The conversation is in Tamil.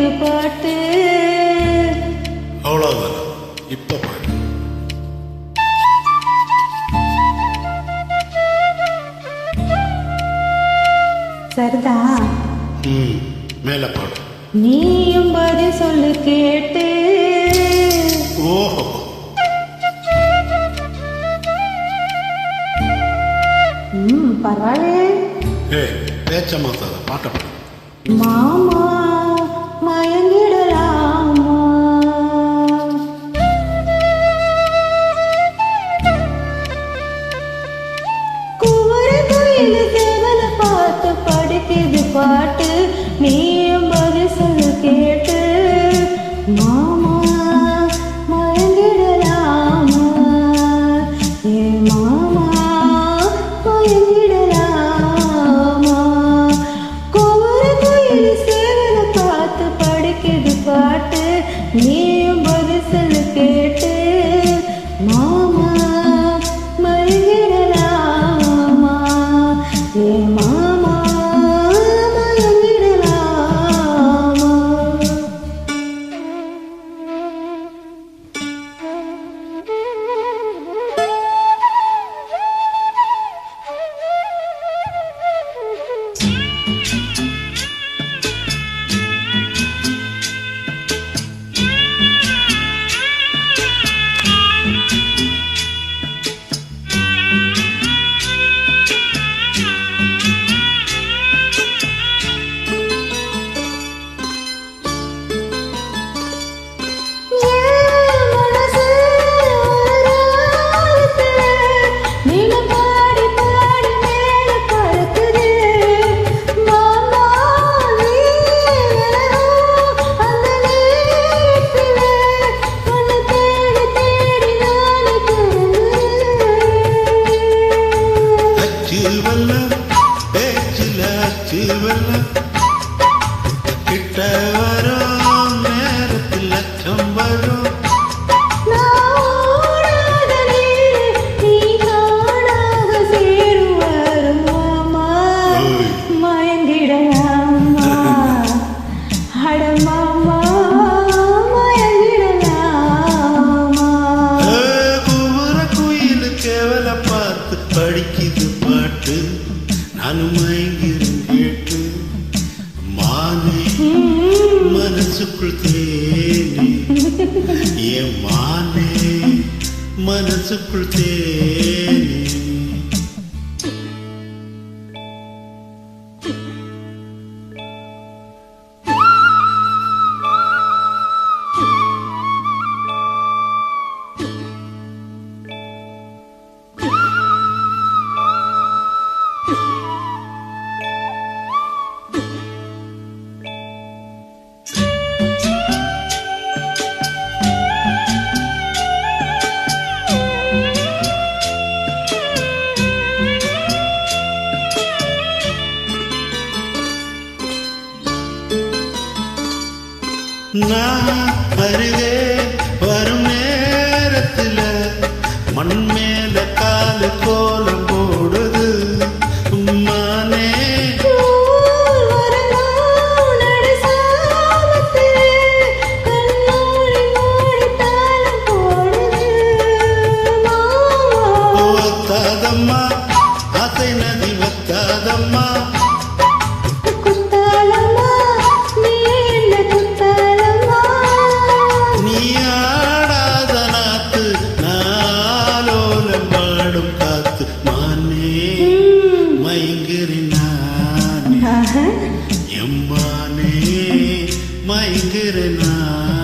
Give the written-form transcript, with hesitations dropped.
படிக்குது பாட்டு. அவ்வளவுதானா? இப்ப பாரு. சரிதா? மேல பாடு. நீயும் பதில் சொல்லு கேட்டு. ஓஹோ, பரவாயில்ல. பேச்ச மாத்தாத, பாட்ட பாடு. மாமா மயங்கிடலாமா? குவர கோயில் சேவல பார்த்து படிக்குது பாட்டு. நீயும் பதில் சொல்லு கேட்டு. மாமா மயங்கிடலாமா? ஏ மாமா மயங்கிடலாமா? குவர கோயில் சேவல பார்த்து படிக்குது பாட்டு. நீயும் பதில் சொல்லு கேட்டு. மாமா மயங்கிடலாமா? ஏ மாமா மயங்கிடலாமா? கிட்ட வரும் நேரத்தில் லட்சம் வரும். படிக்குது பாட்டு. நானும் மயங்கிறேன் கேட்டு. மானே மனசுக்குள் தேனே, என் மானே மனசுக்குள் தேனே. நான் அருகே வரும் நேரத்தில் மண் மேல காலு கோலம் போடுது. மானே வத்தாதம்மா, அசை நதி வத்தாதம்மா. எம்மானே மயங்குறேன் நான்.